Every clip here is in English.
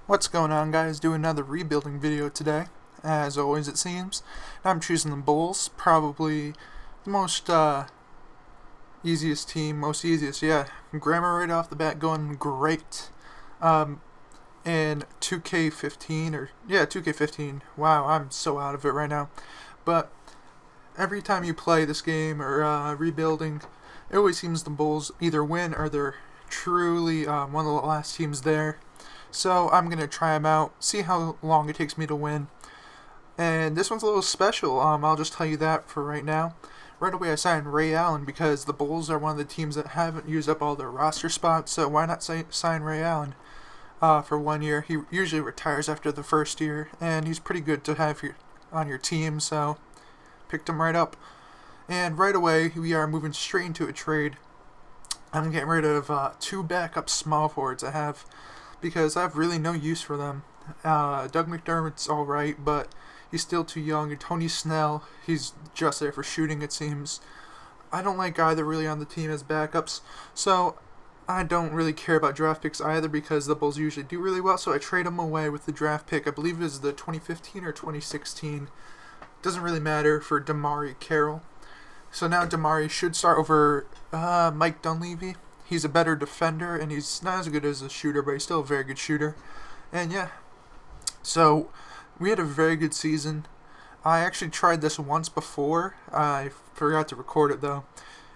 What's going on, guys? Do another rebuilding video today, as always it seems. I'm choosing the Bulls, probably the most easiest team, yeah. Grammar right off the bat going great. In 2K15, 2K15, wow, I'm so out of it right now. But every time you play this game or rebuilding, it always seems the Bulls either win or they're truly one of the last teams there. So I'm going to try them out, see how long it takes me to win. And this one's a little special, I'll just tell you that for right now. Right away I signed Ray Allen because the Bulls are one of the teams that haven't used up all their roster spots, so why not sign Ray Allen for 1 year? He usually retires after the first year, and he's pretty good to have on your team, so picked him right up. And right away we are moving straight into a trade. I'm getting rid of 2 backup small forwards I have, because I have really no use for them. Doug McDermott's alright, but he's still too young. And Tony Snell, he's just there for shooting, it seems. I don't like either really on the team as backups, so I don't really care about draft picks either because the Bulls usually do really well, so I trade them away with the draft pick. I believe it is the 2015 or 2016. Doesn't really matter, for Damari Carroll. So now Damari should start over Mike Dunleavy. He's a better defender, and he's not as good as a shooter, but he's still a very good shooter. And yeah, so we had a very good season. I actually tried this once before. I forgot to record it, though.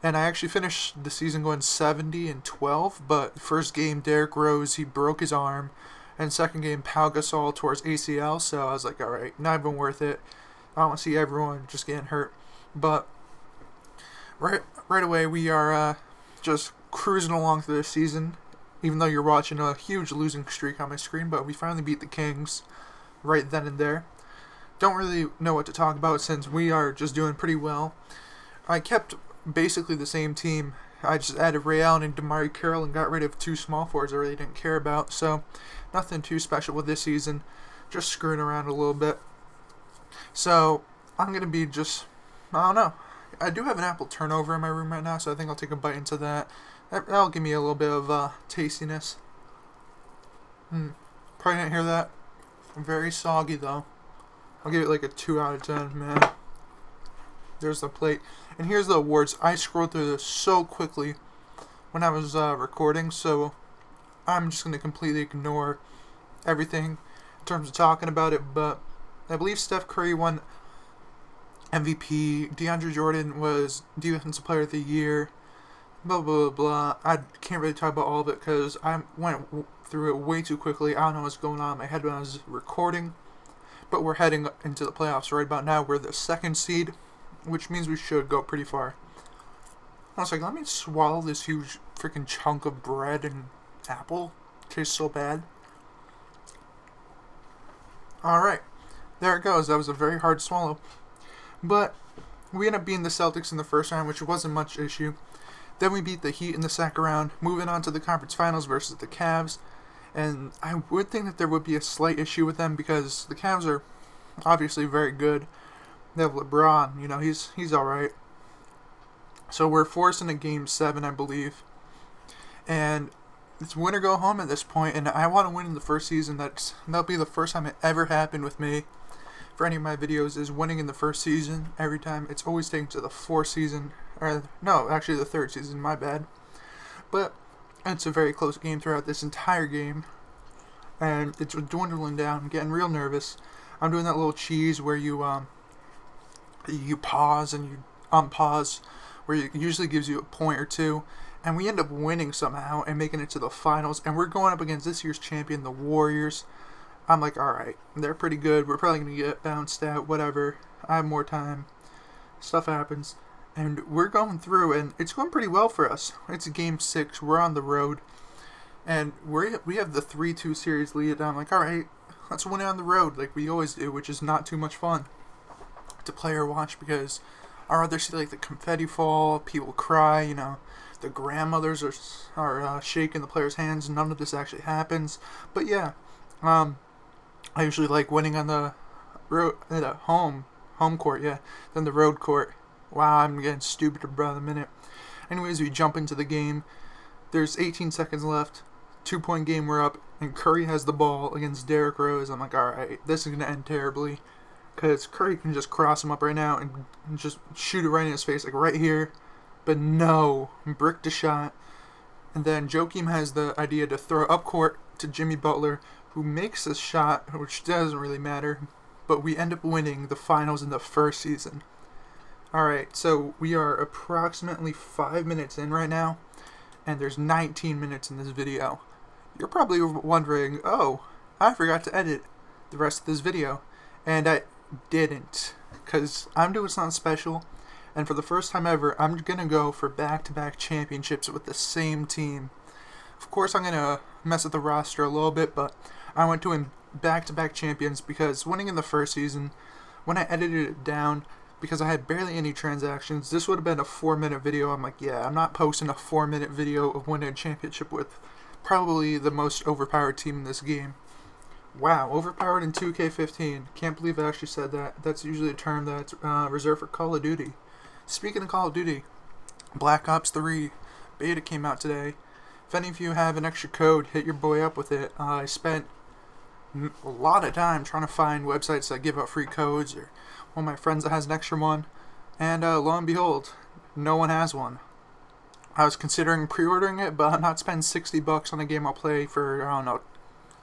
And I actually finished the season going 70-12, but first game, Derrick Rose, he broke his arm. And second game, Pau Gasol tore his ACL, so I was like, alright, not even worth it. I don't want to see everyone just getting hurt. But right away, we are just cruising along through this season, even though you're watching a huge losing streak on my screen, but we finally beat the Kings right then and there. Don't really know what to talk about since we are just doing pretty well. I kept basically the same team. I just added Ray Allen and Damari Carroll and got rid of 2 small forwards I really didn't care about, so nothing too special with this season, just screwing around a little bit. So I'm going to be I don't know. I do have an apple turnover in my room right now, so I think I'll take a bite into that. That'll give me a little bit of tastiness. Probably didn't hear that. Very soggy, though. I'll give it like a 2 out of 10, man. There's the plate. And here's the awards. I scrolled through this so quickly when I was recording, so I'm just going to completely ignore everything in terms of talking about it. But I believe Steph Curry won MVP. DeAndre Jordan was Defensive Player of the Year. Blah, blah, blah. I can't really talk about all of it because I went through it way too quickly. I don't know what's going on in my head when I was recording. But we're heading into the playoffs right about now. We're the 2nd seed, which means we should go pretty far. I was like, let me swallow this huge freaking chunk of bread and apple. It tastes so bad. Alright. There it goes. That was a very hard swallow. But we ended up beating the Celtics in the first round, which wasn't much issue. Then we beat the Heat in the second round, moving on to the conference finals versus the Cavs. And I would think that there would be a slight issue with them because the Cavs are obviously very good. They have LeBron, he's alright. So we're forced into Game 7, I believe. And it's win or go home at this point, and I want to win in the first season. That'll be the first time it ever happened with me. For any of my videos is winning in the first season every time. It's always taken to the 4th season, or no, actually the 3rd season, my bad. But it's a very close game throughout this entire game, and it's dwindling down. I'm getting real nervous. I'm doing that little cheese where you pause and you unpause, where it usually gives you a point or two, and we end up winning somehow and making it to the finals, and we're going up against this year's champion, the Warriors. I'm like, alright, they're pretty good. We're probably going to get bounced out, whatever. I have more time. Stuff happens. And we're going through, and it's going pretty well for us. It's Game 6. We're on the road. And we have the 3-2 series lead. And I'm like, alright, let's win it on the road like we always do, which is not too much fun to play or watch because I'd rather see like the confetti fall, people cry, the grandmothers are shaking the players' hands. None of this actually happens. But yeah, I usually like winning on the road, home court, yeah, than the road court. Wow, I'm getting stupider by the minute. Anyways, we jump into the game. There's 18 seconds left. 2-point game, we're up. and Curry has the ball against Derrick Rose. I'm like, alright, this is going to end terribly. Because Curry can just cross him up right now and just shoot it right in his face, like right here. But no, bricked a shot. And then Joakim has the idea to throw up court to Jimmy Butler, who makes a shot, which doesn't really matter. But we end up winning the finals in the first season. Alright, so we are approximately 5 minutes in right now. And there's 19 minutes in this video. You're probably wondering, oh, I forgot to edit the rest of this video. And I didn't, because I'm doing something special, and for the first time ever, I'm gonna go for back-to-back championships with the same team. Of course, I'm gonna mess with the roster a little bit, but I went to win back-to-back champions because winning in the first season, when I edited it down, because I had barely any transactions, this would have been a 4-minute video. I'm like, yeah, I'm not posting a 4-minute video of winning a championship with probably the most overpowered team in this game. Wow, overpowered in 2K15. Can't believe I actually said that. That's usually a term that's reserved for Call of Duty. Speaking of Call of Duty, Black Ops 3 beta came out today. If any of you have an extra code, hit your boy up with it. I spent a lot of time trying to find websites that give out free codes, or one of my friends that has an extra one, and lo and behold, no one has one. I was considering pre-ordering it, but I'm not spending $60 on a game I'll play for, I don't know,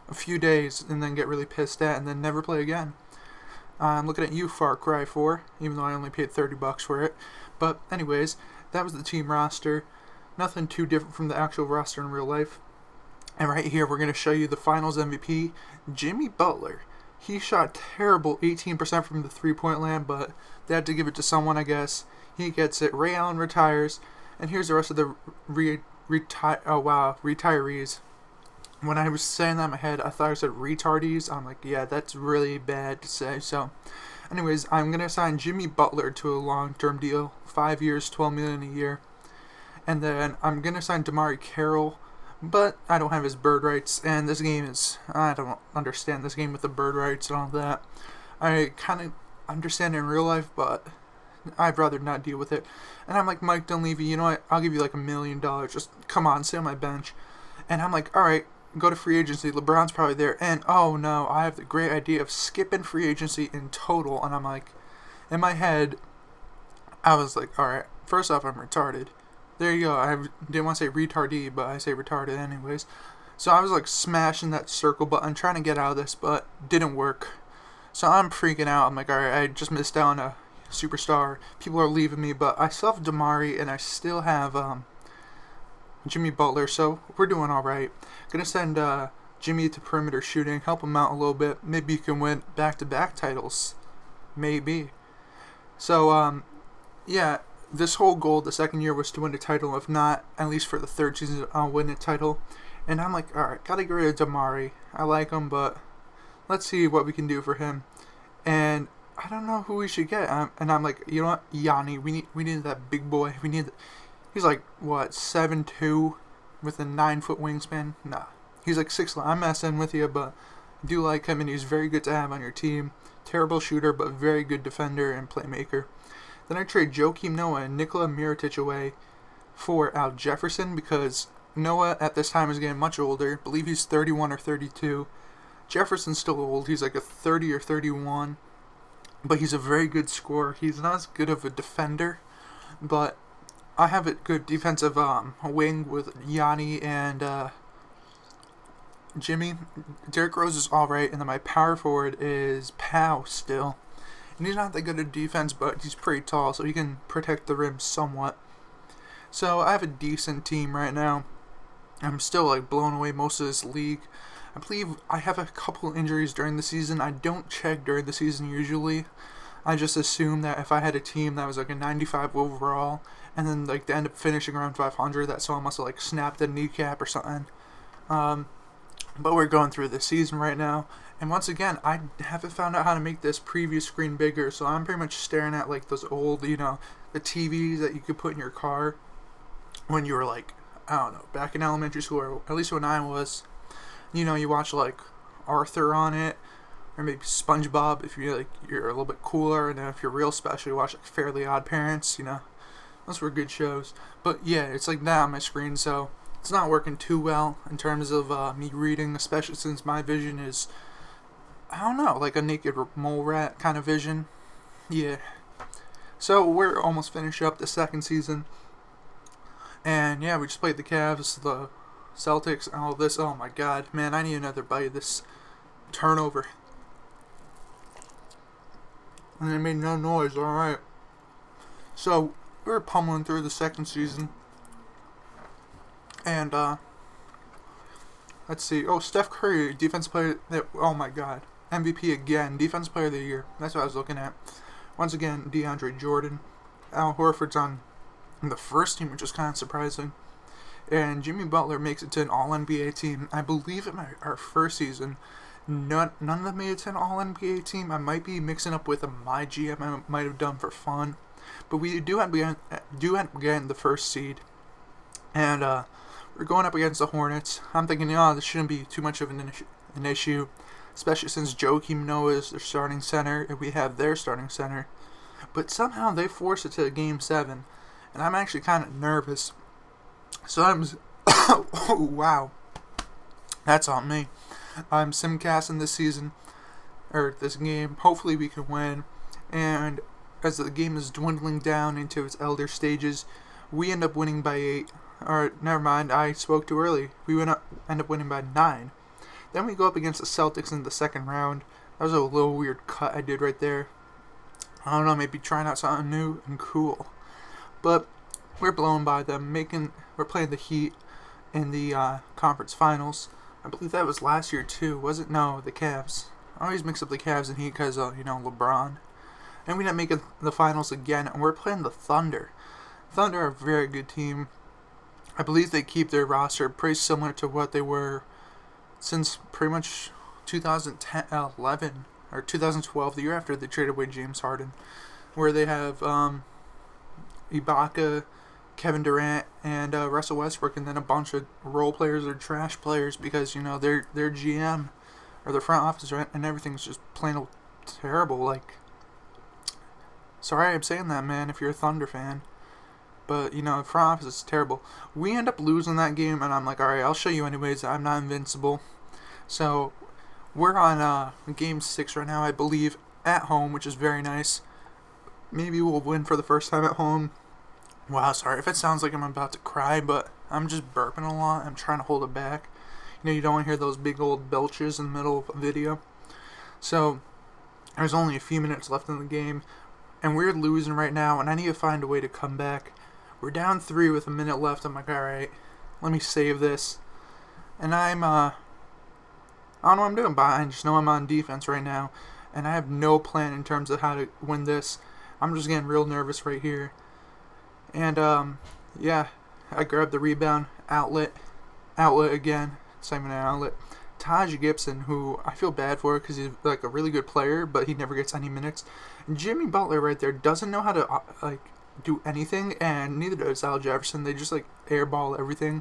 a few days and then get really pissed at and then never play again. I'm looking at you, Far Cry 4, even though I only paid $30 for it. But anyways, that was the team roster. Nothing too different from the actual roster in real life. And right here, we're going to show you the finals MVP, Jimmy Butler. He shot terrible 18% from the three-point land, but they had to give it to someone, I guess. He gets it. Ray Allen retires. And here's the rest of the retirees. When I was saying that in my head, I thought I said retardees. I'm like, yeah, that's really bad to say. So, anyways, I'm going to sign Jimmy Butler to a long-term deal. 5 years, $12 million a year. And then I'm going to sign Damari Carroll, but I don't have his bird rights. And this game is, I don't understand this game with the bird rights and all that. I kind of understand it in real life, but I'd rather not deal with it. And I'm like, Mike Dunleavy, you know what? I'll give you like $1 million. Just come on, sit on my bench. And I'm like, alright. Go to free agency. LeBron's probably there, and oh no, I have the great idea of skipping free agency in total. And I'm like, in my head, I was like, all right, first off, I'm retarded. There you go. I didn't want to say retardee, but I say retarded anyways. So I was like smashing that circle button, trying to get out of this, but didn't work. So I'm freaking out. I'm like, all right, I just missed out on a superstar. People are leaving me, but I still have Damari, and I still have Jimmy Butler, so we're doing alright. Gonna send Jimmy to perimeter shooting, help him out a little bit. Maybe you can win back-to-back titles. Maybe. So, yeah, this whole goal the second year was to win a title. If not, at least for the third season, I'll win a title. And I'm like, alright, gotta get rid of Damari. I like him, but let's see what we can do for him. And I don't know who we should get. And I'm like, you know what, Yanni, we need that big boy. He's like, what, 7'2", with a 9-foot wingspan? Nah. He's like 6'. I'm messing with you, but I do like him, and he's very good to have on your team. Terrible shooter, but very good defender and playmaker. Then I trade Joakim Noah and Nikola Mirotic away for Al Jefferson, because Noah at this time is getting much older. I believe he's 31 or 32. Jefferson's still old. He's like a 30 or 31. But he's a very good scorer. He's not as good of a defender, but I have a good defensive wing with Yanni and Jimmy. Derrick Rose is alright, and then my power forward is Pow still. And he's not that good at defense, but he's pretty tall, so he can protect the rim somewhat. So I have a decent team right now. I'm still like blown away most of this league. I believe I have a couple injuries during the season. I don't check during the season usually. I just assume that if I had a team that was like a 95 overall, and then like they end up finishing around 500, that someone must have like snapped a kneecap or something. But we're going through the season right now, and once again, I haven't found out how to make this preview screen bigger, so I'm pretty much staring at like those old, the TVs that you could put in your car when you were like, I don't know, back in elementary school, or at least when I was. You watch like Arthur on it, or maybe SpongeBob if you're a little bit cooler, and then if you're real special, you watch like Fairly Odd Parents. Those were good shows. But yeah, it's like that on my screen, so it's not working too well in terms of me reading, especially since my vision is, I don't know, like a naked mole rat kind of vision. Yeah. So we're almost finished up the second season. And yeah, we just played the Cavs, the Celtics, and all this. Oh my god, man, I need another bite of this turnover. And it made no noise, alright. So, we were pummeling through the second season. And, let's see. Oh, Steph Curry, defense player. Oh my god. MVP again. Defense player of the year. That's what I was looking at. Once again, DeAndre Jordan. Al Horford's on the first team, which is kind of surprising. And Jimmy Butler makes it to an All-NBA team. I believe in our first season, none of them made it to an All-NBA team. I might be mixing up with a MyGM I might have done for fun. But we do end up getting the first seed. And we're going up against the Hornets. I'm thinking, this shouldn't be too much of an issue, especially since Joakim Noah is their starting center and we have their starting center. But somehow they force it to Game 7. And I'm actually kind of nervous. So oh, wow. That's on me. I'm simcasting this season, or this game. Hopefully we can win. And as the game is dwindling down into its elder stages, we end up winning by 8. Or, never mind, I spoke too early. We end up winning by 9. Then we go up against the Celtics in the second round. That was a little weird cut I did right there. I don't know, maybe trying out something new and cool. But we're blown by them. We're playing the Heat in the conference finals. I believe that was last year too, was it? No, the Cavs. I always mix up the Cavs and Heat because, LeBron. And we didn't make it the finals again, and we're playing the Thunder. Thunder are a very good team. I believe they keep their roster pretty similar to what they were since pretty much 2011 or 2012, the year after they traded away James Harden, where they have Ibaka, Kevin Durant, and Russell Westbrook, and then a bunch of role players or trash players because their GM or their front office and everything's just plain old terrible. Like, sorry I'm saying that, man, if you're a Thunder fan, but the front office is terrible. We end up losing that game, and I'm like, all right, I'll show you anyways. I'm not invincible. So we're on Game 6 right now, I believe, at home, which is very nice. Maybe we'll win for the first time at home. Wow, sorry if it sounds like I'm about to cry, but I'm just burping a lot. I'm trying to hold it back. You don't want to hear those big old belches in the middle of a video. So, there's only a few minutes left in the game, and we're losing right now, and I need to find a way to come back. We're down 3 with a minute left. I'm like, alright, let me save this. And I don't know what I'm doing, but I just know I'm on defense right now, and I have no plan in terms of how to win this. I'm just getting real nervous right here. And, yeah, I grabbed the rebound, outlet again, same outlet. Taj Gibson, who I feel bad for because he's like a really good player, but he never gets any minutes. And Jimmy Butler right there doesn't know how to, do anything, and neither does Al Jefferson. They just, airball everything.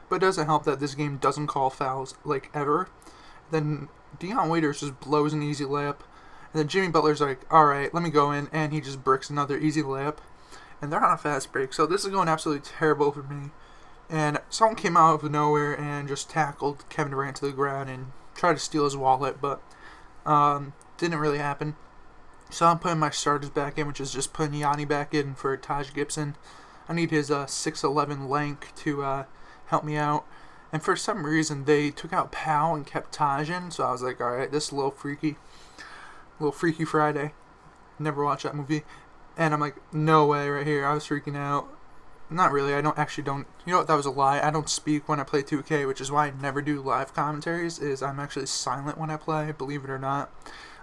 But it doesn't help that this game doesn't call fouls, ever. Then Dion Waiters just blows an easy layup. And then Jimmy Butler's like, alright, let me go in, and he just bricks another easy layup. And they're on a fast break, so this is going absolutely terrible for me. And someone came out of nowhere and just tackled Kevin Durant to the ground and tried to steal his wallet, but didn't really happen. So I'm putting my starters back in, which is just putting Yanni back in for Taj Gibson. I need his 6'11" length to help me out. And for some reason, they took out Powell and kept Taj in, so I was like, alright, this is a little freaky. Little Freaky Friday. Never watched that movie. And I'm like, no way right here. I was freaking out. Not really. I don't. You know what? That was a lie. I don't speak when I play 2K, which is why I never do live commentaries, is I'm actually silent when I play, believe it or not.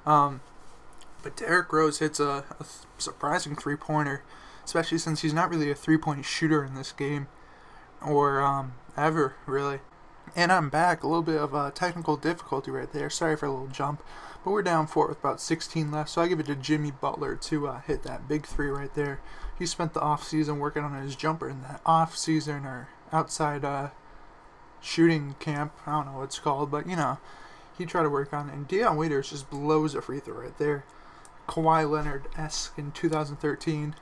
But Derrick Rose hits a surprising three-pointer, especially since he's not really a three-point shooter in this game. Or, ever, really. And I'm back. A little bit of technical difficulty right there. Sorry for a little jump. But we're down 4 with about 16 left, so I give it to Jimmy Butler to hit that big 3 right there. He spent the off-season working on his jumper in that off-season or outside shooting camp. I don't know what it's called, but, he tried to work on it. And Dion Waiters just blows a free throw right there. Kawhi Leonard-esque in 2013.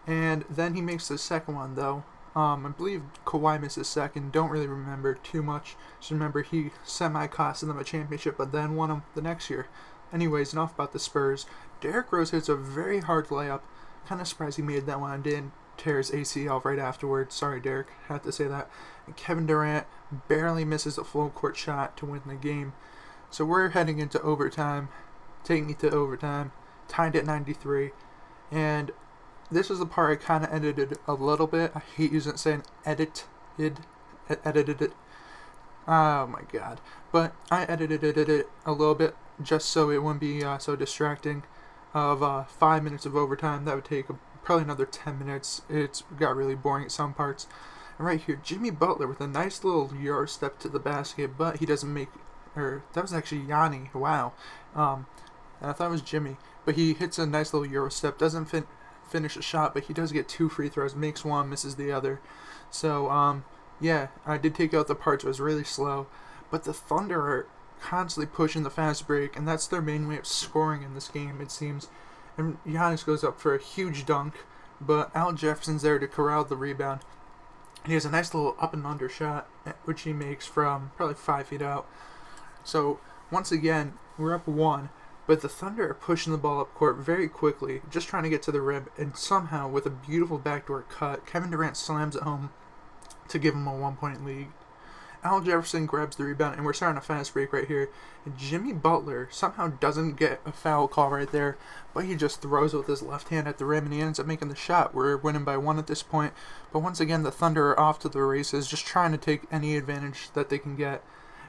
And then he makes the second one, though. I believe Kawhi missed his second. Don't really remember too much. Just remember he semi-costed them a championship, but then won them the next year. Anyways, enough about the Spurs. Derrick Rose hits a very hard layup. Kind of surprised he made that one and didn't tear his ACL right afterwards. Sorry, Derrick. Had to say that. And Kevin Durant barely misses a full court shot to win the game. So we're heading into overtime. Taking it to overtime. Tied at 93. And this is the part I kind of edited a little bit. I hate saying edited it. Oh my god. But I edited it a little bit just so it wouldn't be so distracting. Of 5 minutes of overtime, that would take probably another 10 minutes. It's got really boring at some parts. And right here, Jimmy Butler with a nice little Euro step to the basket, but he doesn't make, or that was actually Yanni. Wow. I thought it was Jimmy, but he hits a nice little Euro step. Doesn't finish a shot, but he does get 2 free throws. Makes one, misses the other. So yeah, I did take out the parts. It was really slow, but the Thunder are constantly pushing the fast break, and that's their main way of scoring in this game, it seems. And Giannis goes up for a huge dunk, but Al Jefferson's there to corral the rebound. He has a nice little up and under shot, which he makes from probably 5 feet out. So once again, we're up 1, but the Thunder are pushing the ball up court very quickly, just trying to get to the rim, and somehow with a beautiful backdoor cut, Kevin Durant slams it home to give him a 1-point lead. Al Jefferson grabs the rebound, and we're starting a fast break right here. And Jimmy Butler somehow doesn't get a foul call right there, but he just throws it with his left hand at the rim, and he ends up making the shot. We're winning by 1 at this point, but once again, the Thunder are off to the races, just trying to take any advantage that they can get.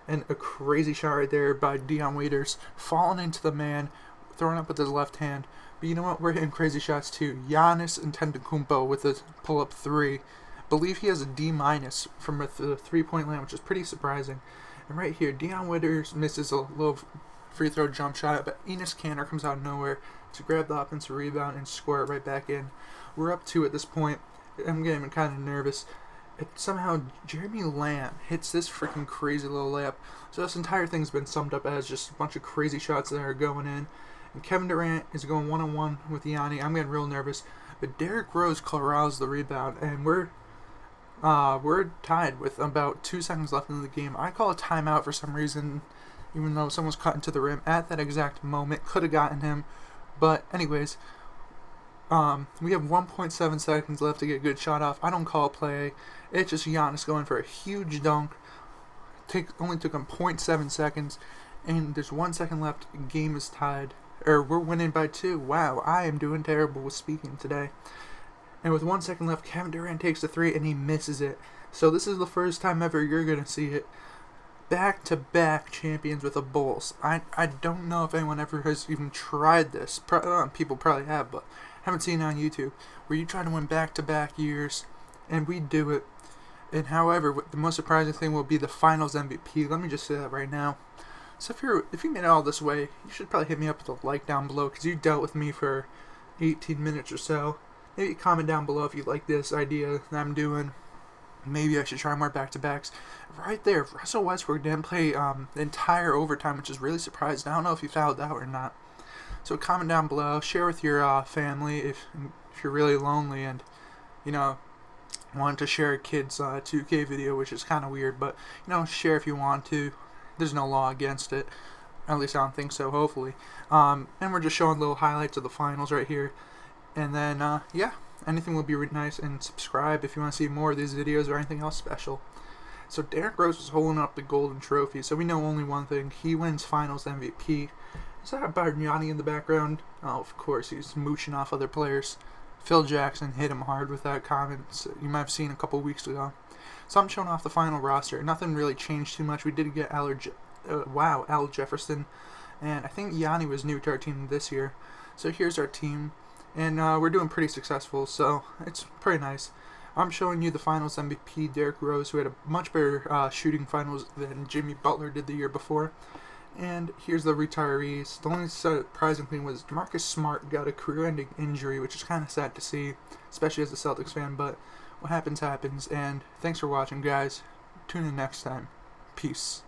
And a crazy shot right there by Dion Waiters, falling into the man, throwing up with his left hand. But you know what? We're hitting crazy shots too. Giannis Antetokounmpo with a pull-up 3. Believe he has a D- from the 3-point line, which is pretty surprising. And right here, Dion Waiters misses a little free throw jump shot, but Enes Kanter comes out of nowhere to grab the offensive rebound and score it right back in. We're up 2 at this point. I'm getting kind of nervous. Somehow Jeremy Lamb hits this freaking crazy little layup. So this entire thing's been summed up as just a bunch of crazy shots that are going in. And Kevin Durant is going 1-on-1 with Yanni. I'm getting real nervous. But Derrick Rose corrals the rebound, and we're tied with about 2 seconds left in the game. I call a timeout for some reason, even though someone's cut into the rim at that exact moment. Could have gotten him. But anyways, we have 1.7 seconds left to get a good shot off. I don't call a play. It's just Giannis going for a huge dunk. Only took him 0.7 seconds. And there's 1 second left. Game is tied. We're winning by 2. Wow, I am doing terrible with speaking today. And with 1 second left, Kevin Durant takes the 3 and he misses it. So this is the first time ever you're going to see it. Back-to-back champions with the Bulls. I don't know if anyone ever has even tried this. People probably have, but haven't seen it on YouTube. Where you try to win back-to-back years, and we do it. And however, the most surprising thing will be the Finals MVP. Let me just say that right now. So if you made it all this way, you should probably hit me up with a like down below, because you dealt with me for 18 minutes or so. Maybe comment down below if you like this idea that I'm doing. Maybe I should try more back-to-backs. Right there, Russell Westbrook didn't play the entire overtime, which is really surprising. I don't know if you found out or not. So comment down below. Share with your family if you're really lonely and, want to share a kid's 2K video, which is kind of weird. But, share if you want to. There's no law against it. At least I don't think so, hopefully. And we're just showing little highlights of the finals right here. And then, yeah, anything will be really nice. And subscribe if you want to see more of these videos or anything else special. So Derrick Rose is holding up the golden trophy. So we know only one thing. He wins Finals MVP. Is that Bargnani in the background? Oh, of course. He's mooching off other players. Phil Jackson hit him hard with that comment. You might have seen a couple weeks ago. So I'm showing off the final roster. Nothing really changed too much. We did get Al Jefferson. And I think Yanni was new to our team this year. So here's our team. And we're doing pretty successful, so it's pretty nice. I'm showing you the Finals MVP, Derrick Rose, who had a much better shooting finals than Jimmy Butler did the year before. And here's the retirees. The only surprising thing was DeMarcus Smart got a career-ending injury, which is kind of sad to see, especially as a Celtics fan, but what happens, happens. And thanks for watching, guys. Tune in next time. Peace.